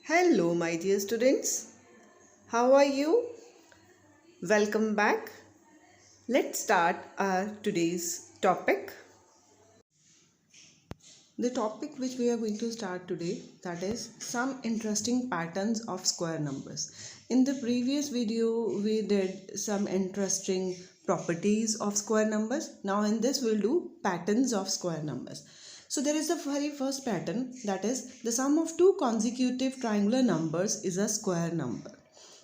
Hello, my dear students. How are you? Welcome back. Let's start our today's topic. The topic which we are going to start today, that is some interesting patterns of square numbers. In the previous video, we did some interesting properties of square numbers. Now in this we'll do patterns of square numbers. So there is the very first pattern, that is the sum of two consecutive triangular numbers is a square number.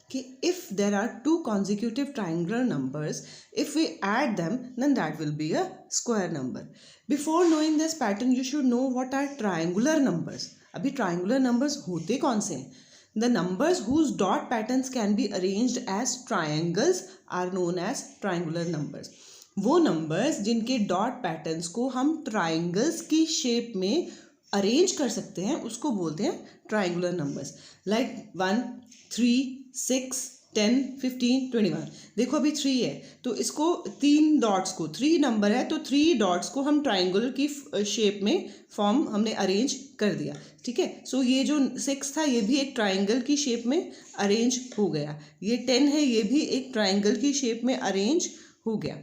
Okay, if there are two consecutive triangular numbers, if we add them, then that will be a square number. Before knowing this pattern, you should know what are triangular numbers. अभी triangular numbers होते कौन से हैं? The numbers whose dot patterns can be arranged as triangles are known as triangular numbers. वो numbers जिनके dot patterns को हम triangles की shape में अरेंज कर सकते हैं उसको बोलते हैं ट्राइंगुलर नंबर्स. लाइक 1, 3, 6, 10, 15, 21. देखो अभी 3 है तो इसको 3 डॉट्स को 3 नंबर है तो 3 डॉट्स को हम ट्राइंगल की शेप में फॉर्म हमने अरेंज कर दिया. ठीक है. सो ये जो 6 था ये भी एक ट्राइंगल की शेप में अरेंज हो गया. ये 10 है ये भी एक ट्राइंगल की शेप में अरेंज हो गया.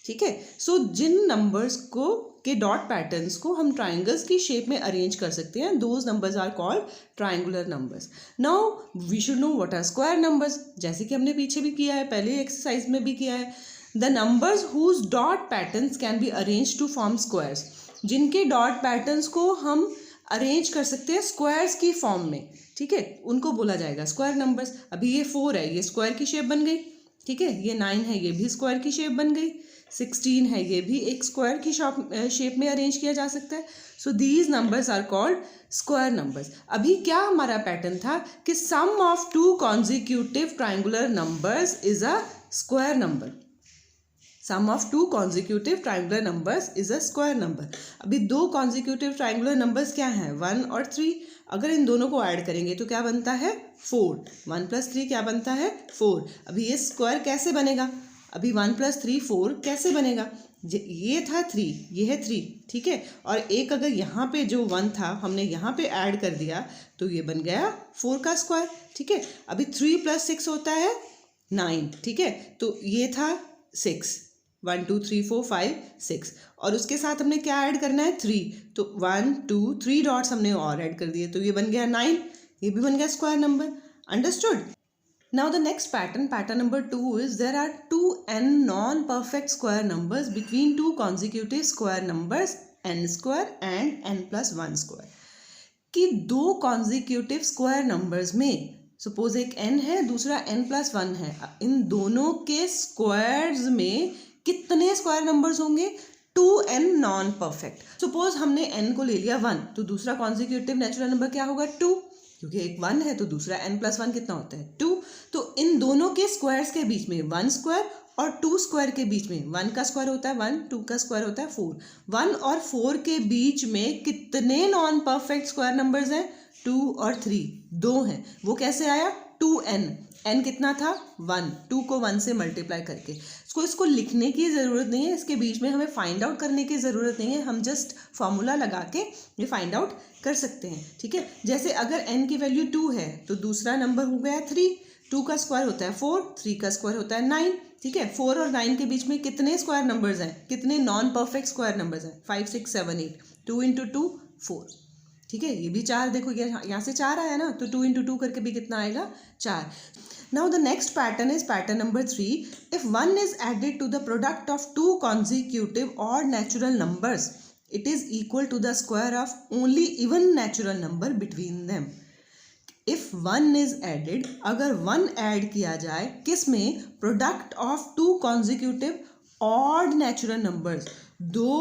ठीक है. सो जिन नंबर्स को के डॉट पैटर्न्स को हम ट्राइंगल्स की शेप में अरेंज कर सकते हैं, those numbers are called triangular numbers. Now we should know what are square numbers. जैसे कि हमने पीछे भी किया है, पहले एक्सरसाइज में भी किया है. The numbers whose dot patterns can be arrange to form squares. जिनके डॉट पैटर्न्स को हम अरेंज कर सकते हैं स्क्वायर्स की फॉर्म में. ठीक है. उनको बोला जाएगा स्क्वायर नंबर्स. अभी ये 4 है, ये स्क्वायर की शेप बन गई. ठीक है. ये 9 है, ये भी स्क्वायर की शेप बन गई. 16 है, ये भी एक स्क्वायर की शेप में अरेंज किया जा सकता है. So these numbers are called square numbers. अभी क्या हमारा पैटर्न था कि sum of two consecutive triangular numbers is a square number. Sum of two consecutive triangular numbers is a square number. अभी दो कॉन्जिक्यूटिव ट्राइंगुलर नंबर्स क्या हैं? 1 और 3. अगर इन दोनों को ऐड करेंगे तो क्या बनता है? 4. 1 + 3 क्या बनता है? 4. अभी ये स्क्वायर कैसे बनेगा? अभी 1 + 3 4 कैसे बनेगा? ये था 3, ये है 3. ठीक है. और एक अगर यहाँ पे जो 1 था हमने यहाँ पे ऐड कर दिया तो ये बन गया 4 का स्क्वायर. ठीक है. अभी 3 + 6 होता है 9. ठीक है. तो ये था 6. 1 2 3 4 5 6 और उसके साथ हमने क्या ऐड करना है? 3. तो 1 2 3 डॉट्स हमने और ऐड कर दिए तो ये बन गया 9. ये भी बन गया square number. Understood? Now the next pattern number 2 is there are two n non-perfect square numbers between two consecutive square numbers n square and n + 1 square. कि दो consecutive square numbers में suppose एक n है दूसरा n + 1 है, इन दोनों के squares में कितने square numbers होंगे? 2n non-perfect. Suppose हमने n को ले लिया 1 तो दूसरा consecutive natural number क्या होगा? 2. क्योंकि एक 1 है तो दूसरा n + 1 कितना होता है? 2. तो इन दोनों के स्क्वायर्स के बीच में 1 स्क्वायर और 2 स्क्वायर के बीच में 1 का स्क्वायर होता है 1, 2 का स्क्वायर होता है 4. 1 और 4 के बीच में कितने नॉन परफेक्ट स्क्वायर नंबर्स हैं? 2 और 3, 2 हैं. वो कैसे आया? 2n. n कितना था? 1. 2 को 1 से मल्टीप्लाई करके. इसको लिखने की ज़रूरत नहीं है, इसके बीच में हमें फाइंड आउट करने की ज़रूरत नहीं है. हम जस्ट फार्मूला लगा के ये फाइंड आउट कर सकते हैं. ठीक है. जैसे अगर n की वैल्यू 2 है तो दूसरा नंबर हो गया 3. 2 का स्क्वायर होता है 4, 3 का स्क्वायर होता है 9. ठीक है. 4 और 9 के बीच में कितने स्क्वायर नंबर्स हैं? कितने नॉन परफेक्ट स्क्वायर नंबर्स हैं? 5 6 7 8. 2 × 2 4. ठीक है. ये भी 4. देखो यहाँ से 4 आया ना तो 2 × 2 करके भी कितना आएगा? 4. Now the next pattern is pattern number 3. If 1 is added to the product of two consecutive odd natural numbers, it is equal to the square of only even natural number between them. If 1 is added, अगर 1 add किया जाए किस में? Product of two consecutive odd natural numbers. दो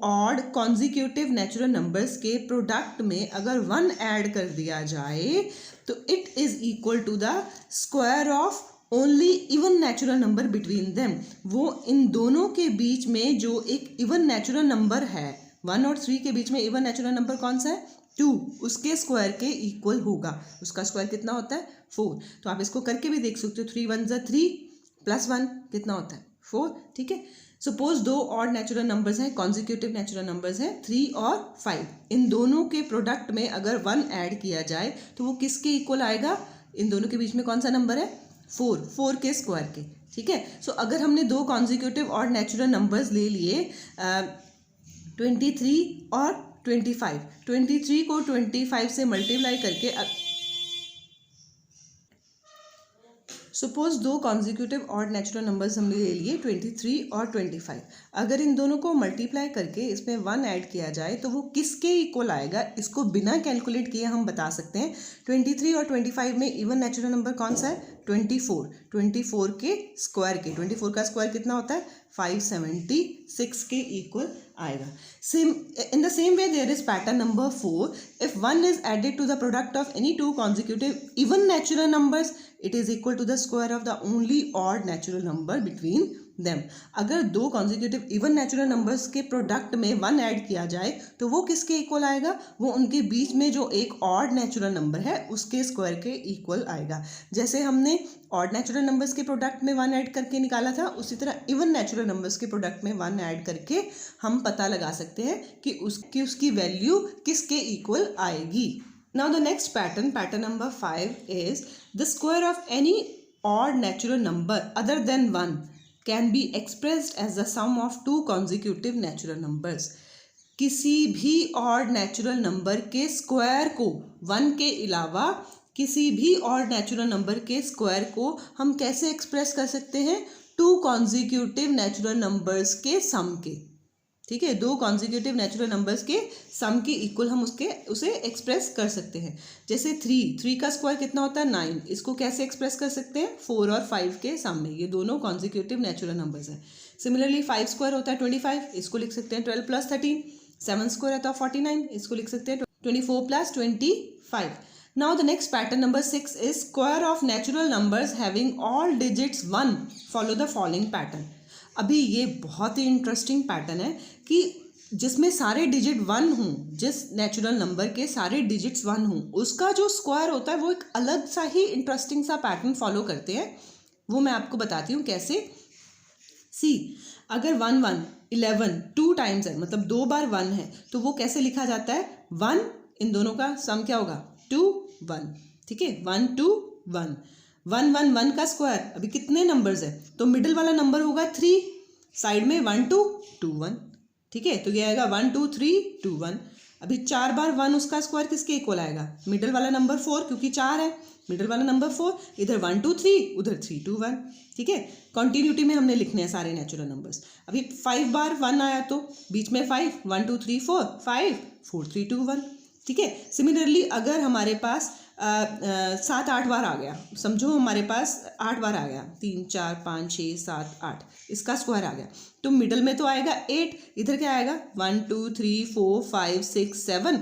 odd consecutive natural numbers के product में अगर 1 add कर दिया जाए तो it is equal to the square of only even natural number between them. वो इन दोनों के बीच में जो एक इवन नेचुरल नंबर है 1 और 3 के बीच में इवन नेचुरल नंबर कौन सा है? 2. उसके स्क्वायर के इक्वल होगा. उसका स्क्वायर कितना होता है? 4. तो आप इसको करके भी देख सकते हो. 3 × 1 = 3 + 1 कितना होता है? 4. ठीक है. सपोज दो ऑड नेचुरल नंबर्स हैं, कॉन्जिक्यूटिव नेचुरल नंबर्स हैं 3 और 5, इन दोनों के प्रोडक्ट में अगर 1 ऐड किया जाए तो वो किसके इक्वल आएगा? इन दोनों के बीच में कौन सा नंबर है? 4 के स्क्वायर के। ठीक है, सो अगर हमने दो कॉन्जिक्यूटिव ऑड नेचुरल नंबर्स ले लिए 23 और 25, 23 को 25 से मल्टीप्लाई करके, सपोज दो कॉन्जिक्यूटिव ऑड नेचुरल नंबर्स हमने ले लिए 23 और 25, अगर इन दोनों को मल्टीप्लाई करके इसमें 1 ऐड किया जाए तो वो किसके इक्वल आएगा? इसको बिना कैलकुलेट किए हम बता सकते हैं। 23 और 25 में इवन नेचुरल नंबर कौन सा है? 24 के स्क्वायर के। 24 का स्क्वायर कितना होता है? 576 के इक्वल आएगा। In the same way, there is pattern number 4. If 1 is added to the product of any two consecutive even natural numbers, it is equal to the square of the only odd natural number between them. अगर दो consecutive even natural numbers के product में 1 add किया जाए तो वो किसके equal आएगा? वो उनके बीच में जो एक ऑड नेचुरल नंबर है उसके स्क्वायर के इक्वल आएगा। जैसे हमने ऑड नेचुरल नंबर्स के प्रोडक्ट में 1 ऐड करके निकाला था, उसी तरह इवन नेचुरल नंबर्स के प्रोडक्ट में 1 ऐड करके हम पता लगा सकते हैं कि उसकी वैल्यू किसके इक्वल आएगी। Now the next pattern number 5 is the square of any odd natural number other than 1 can be expressed as the sum of two consecutive natural numbers. किसी भी ऑड नेचुरल नंबर के square को 1 के अलावा किसी भी odd natural number के square को हम कैसे एक्सप्रेस कर सकते हैं? टू कॉन्जिक्यूटिव नेचुरल नंबर्स के सम के। ठीक है, दो कॉन्जिक्यूटिव नेचुरल नंबर्स के सम के इक्वल हम उसे एक्सप्रेस कर सकते हैं। जैसे 3 का स्क्वायर कितना होता है? 9, इसको कैसे एक्सप्रेस कर सकते हैं? 4 और 5 के सम में। ये दोनों कॉन्जिक्यूटिव नेचुरल नंबर्स हैं। सिमिलरली 5 स्क्वायर होता है 25, इसको लिख सकते हैं 12 + 13। 7 स्क्वायर होता है 49, इसको लिख सकते हैं 24 + 25। Now the next pattern number 6 is square of natural numbers having all digits 1 follow the following pattern. अभी ये बहुत ही इंटरेस्टिंग पैटर्न है कि जिसमें सारे डिजिट 1 हों, जिस नेचुरल नंबर के सारे डिजिट्स 1 हों, उसका जो स्क्वायर होता है वो एक अलग सा ही इंटरेस्टिंग सा पैटर्न फॉलो करते हैं। वो मैं आपको बताती हूँ कैसे। सी, अगर 1 1 11 2 टाइम्स है, मतलब 2 बार 1 है, तो वो कैसे लिखा जाता है? 1, इन दोनों का सम क्या होगा? 2 1। ठीक है, 1 2 1 1 1 1 का स्क्वायर, अभी कितने नंबर्स है? तो मिडिल वाला नंबर होगा 3, साइड में 1 2 2 1। ठीक है, तो ये आएगा 1 2 3 2 1। अभी 4 बार 1 उसका स्क्वायर किसके इक्वल आएगा? मिडिल वाला नंबर 4, क्योंकि 4 है, मिडिल वाला नंबर 4, इधर 1 2 3, उधर 3 2 1। ठीक है, कॉन्टिन्यूटी में हमने लिखने हैं सारे नेचुरल नंबर्स। अभी 5 बार 1 आया तो बीच में 5, 1 2 3 4 5 4 3 2 1। ठीक है, सिमिलरली अगर हमारे पास 7 8 बार आ गया, समझो हमारे पास 8 बार आ गया, 3 4 5 6 7 8, इसका स्क्वायर आ गया, तो मिडल में तो आएगा 8, इधर क्या आएगा? 1 2 3 4 5 6 7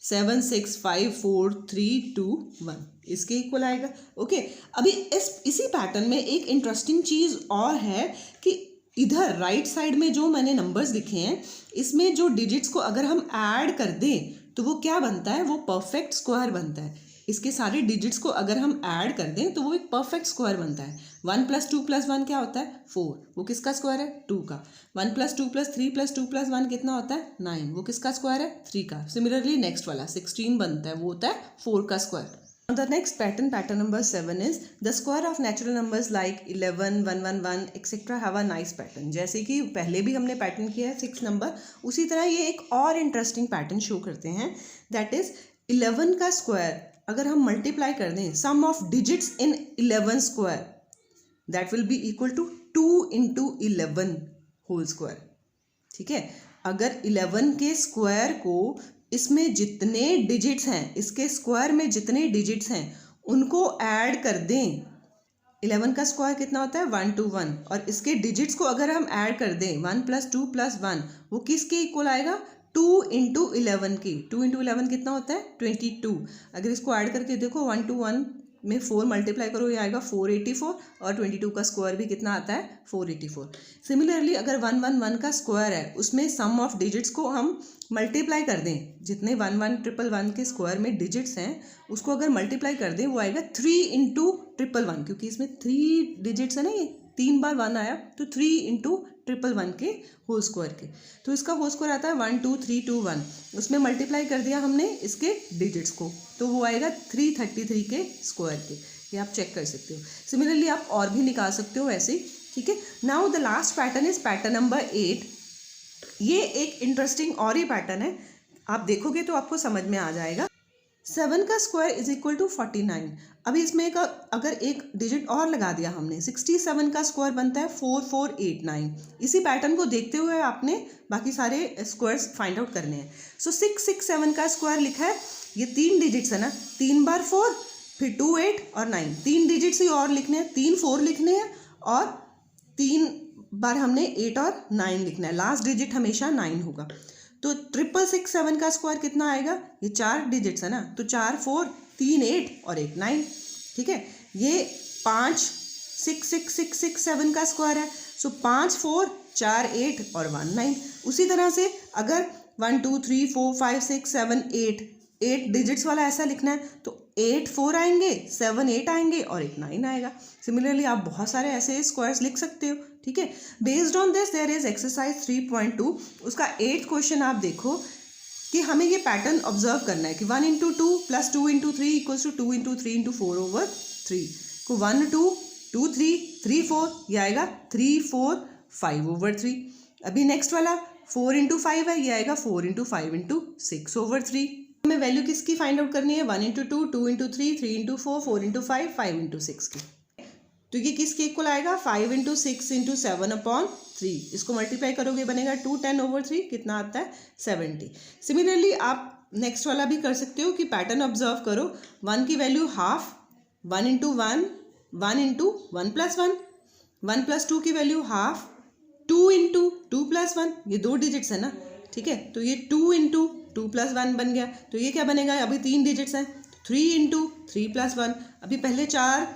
7 6 5 4 3 2 1, इसके इक्वल आएगा। ओके, अभी इसी पैटर्न में एक इंटरेस्टिंग चीज़ और है कि इधर राइट साइड में जो मैंने नंबर्स लिखे हैं, इसमें जो डिजिट्स को अगर हम ऐड कर दें तो वो क्या बनता है? वो परफेक्ट स्क्वायर बनता है। इसके सारे डिजिट्स को अगर हम ऐड कर दें तो वो एक परफेक्ट स्क्वायर बनता है। 1 + 2 + 1 क्या होता है? 4, वो किसका स्क्वायर है? 2 का। 1 + 2 + 3 + 2 + 1 कितना होता है? 9, वो किसका स्क्वायर है? 3 का। सिमिलरली नेक्स्ट वाला 16 बनता है, वो होता है 4 का square. The next pattern number 7 is the square of natural numbers like 11 1 1 1 etc. have a nice pattern. जैसे कि पहले भी हमने पैटर्न किया है 6 नंबर, उसी तरह ये एक और इंटरेस्टिंग पैटर्न शो करते हैं। दैट इज 11 का स्क्वायर अगर हम मल्टीप्लाई कर दें sum of digits in 11 square, that will be equal to 2 × 11 whole square. ठीक है, अगर 11 के स्क्वायर को इसमें जितने डिजिट्स हैं, इसके स्क्वायर में जितने डिजिट्स हैं उनको ऐड कर दें, 11 का स्क्वायर कितना होता है? 1 2 1, और इसके डिजिट्स को अगर हम ऐड कर दें 1 + 2 + 1, वो किसके इक्वल आएगा? 2 × 11 की। 2 × 11 कितना होता है? 22। अगर इसको ऐड करके देखो 1 2 1 में 4 मल्टीप्लाई करो, ये आएगा 484, और 22 का स्क्वायर भी कितना आता है? 484। सिमिलरली अगर 1 1 1 का स्क्वायर है, उसमें सम ऑफ डिजिट्स को हम मल्टीप्लाई कर दें, जितने 1 1 1 1 1 के स्क्वायर में डिजिट्स हैं उसको अगर मल्टीप्लाई कर दें, वो आएगा 3 × 1 1 1, क्योंकि इसमें 3 डिजिट्स है ना, ये 3 बार 1 आया तो 3 इंटू 111 के होल स्क्वायर के, तो इसका होल स्क्वायर आता है 1 2 3 2 1, उसमें मल्टीप्लाई कर दिया हमने इसके डिजिट्स को, तो वो आएगा 333 के स्क्वायर के। ये आप चेक कर सकते हो। सिमिलरली आप और भी निकाल सकते हो ऐसे ही, ठीक है। Now the last pattern is pattern number 8। ये एक इंटरेस्टिंग और ही पैटर्न है, आप देखोगे तो आपको समझ में आ जाएगा। 7 का स्क्वायर इज इक्वल टू 49। अभी इसमें अगर एक डिजिट और लगा दिया हमने, 67 का स्क्वायर बनता है 4489। इसी पैटर्न को देखते हुए आपने बाकी सारे स्क्वायर्स फाइंड आउट करने हैं। सो 667 का स्क्वायर लिखा है, ये 3 डिजिट्स है ना, 3 बार 4, फिर 2 8 और 9, 3 डिजिट्स ही और लिखने हैं, 3 4 लिखने हैं और 3 बार हमने 8 और 9 लिखना है, लास्ट डिजिट हमेशा 9 होगा। तो 667 का स्क्वायर कितना आएगा, ये 4 डिजिट्स है ना, तो 4 4 3 8 और 1 9, ठीक है। ये 5 6 6 6 6 7 का स्क्वायर है, सो 5 4 4 8 और 1 9। उसी तरह से अगर 1 2 3 4 5 6 7 8 डिजिट्स वाला ऐसा लिखना है तो 8 4 आएंगे, 7 8 आएंगे और 1 9 आएगा। सिमिलरली आप बहुत सारे ऐसे स्क्वायर्स लिख सकते हो, ठीक है। Based on this there is exercise 3.2। उसका 8th क्वेश्चन आप देखो कि हमें ये पैटर्न ऑब्जर्व करना है कि 1 into 2 plus 2 into 3 equals to 2 into 3 into 4 over 3 को 1 2 2 3 3 4 ये आएगा 3 4 5 ओवर 3। अभी नेक्स्ट वाला 4 इंटू 5 है, ये आएगा 4 इंटू 5 इंटू 6 ओवर 3। हमें वैल्यू किसकी फाइंड आउट करनी है, 1 into 2 2 into 3 3 into 4 4 into 5 5 into 6 की। तो ये किसके इक्वल आएगा, 5 इंटू 6 इंटू 7 अपॉन 3। इसको मल्टीप्लाई करोगे बनेगा 210 ओवर 3, कितना आता है 70। सिमिलरली आप नेक्स्ट वाला भी कर सकते हो कि पैटर्न ऑब्जर्व करो, 1 की value half, 1 into 1 1 into 1 plus 1, 1 plus 2 की वैल्यू हाफ, 2 इंटू 2 प्लस 1, ये 2 डिजिट्स है ना, ठीक है। तो ये 2 इंटू 2 प्लस 1 बन गया, तो ये क्या बनेगा, अभी 3 डिजिट्स हैं, 3 इंटू 3 प्लस 1। अभी पहले 4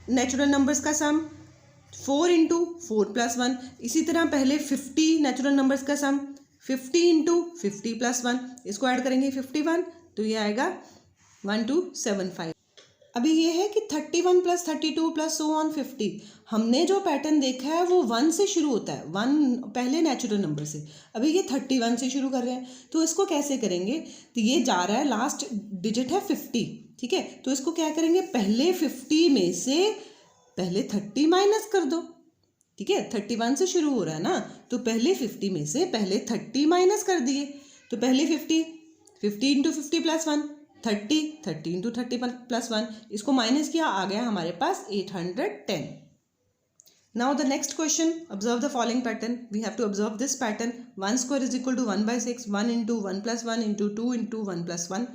नेचुरल नंबर्स का सम, 4 इंटू 4 प्लस 1। इसी तरह पहले 50 नेचुरल नंबर्स का सम, 50 इंटू 50 प्लस 1, इसको ऐड करेंगे 51, तो ये आएगा 1275। अभी ये है कि 31 प्लस 32 प्लस सो ऑन 50। हमने जो पैटर्न देखा है वो 1 से शुरू होता है, 1 पहले नेचुरल नंबर से। अभी ये 31 से शुरू कर रहे हैं, तो इसको कैसे करेंगे, तो ये जा रहा है, लास्ट डिजिट है 50, ठीक है। तो इसको क्या करेंगे, पहले 50 में से पहले 30 माइनस कर दो, ठीक है। 31 से शुरू हो रहा है ना, तो पहले 50 में से पहले 30 माइनस कर दिए, तो पहले 50 इंटू 50 प्लस 1 30 इंटू 30 प्लस 1, इसको माइनस किया, आ गया हमारे पास 810। Now the next question, observe the following pattern. We have to observe this pattern. 1 square is equal to 1/6, 1 into 1 plus 1 into 2 into 1 plus 1,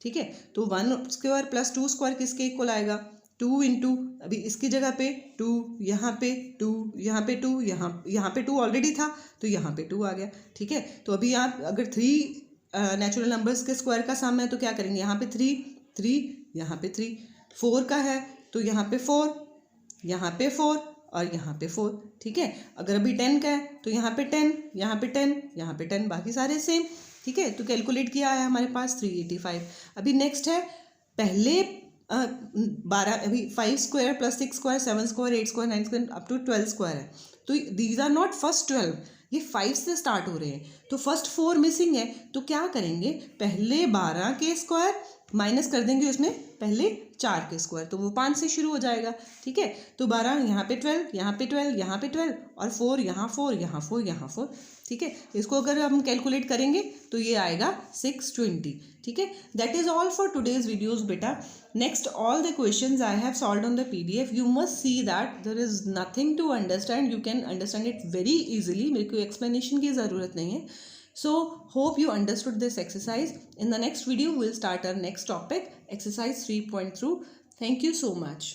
ठीक है। तो 1 स्क्वायर प्लस 2 स्क्वायर किसके इक्वल आएगा, 2 इंटू, अभी इसकी जगह पे 2, यहाँ पे 2, यहाँ पे 2, यहाँ पे 2 ऑलरेडी था तो यहाँ पे 2 आ गया, ठीक है। तो अभी आप अगर 3 नेचुरल नंबर्स के स्क्वायर का सम है तो क्या करेंगे, यहाँ पे 3 3, यहाँ पे 3, 4 का है तो यहाँ पे 4, यहाँ पे 4 और यहाँ पे 4, ठीक है। अगर अभी 10 का है तो यहाँ पे 10, यहाँ पे 10, यहाँ पे 10, बाकी सारे सेम, ठीक है। तो कैलकुलेट किया है हमारे पास 385। अभी नेक्स्ट है पहले 12, अभी 5 square plus 6 square 7 square 8 square 9 square up to 12 square है, तो दीज आर नॉट फर्स्ट 12, ये 5 से स्टार्ट हो रहे हैं, तो फर्स्ट 4 मिसिंग है। तो क्या करेंगे, पहले 12 के स्क्वायर माइनस कर देंगे उसमें पहले 4 के स्क्वायर, तो वो 5 से शुरू हो जाएगा, ठीक है। तो 12 यहाँ पे 12, यहाँ पे 12, यहाँ पे 12 और 4 यहाँ 4, यहाँ 4, यहाँ 4, ठीक है। इसको अगर हम कैलकुलेट करेंगे तो ये आएगा 620, ठीक है। That is all for today's videos बेटा। Next all the questions I have solved on the PDF। You must see that there is nothing to understand, you can understand it very easily, मेरे को explanation की ज़रूरत नहीं है। So hope you understood this exercise. In the next video we'll start our next topic, exercise 3.2. Thank you so much.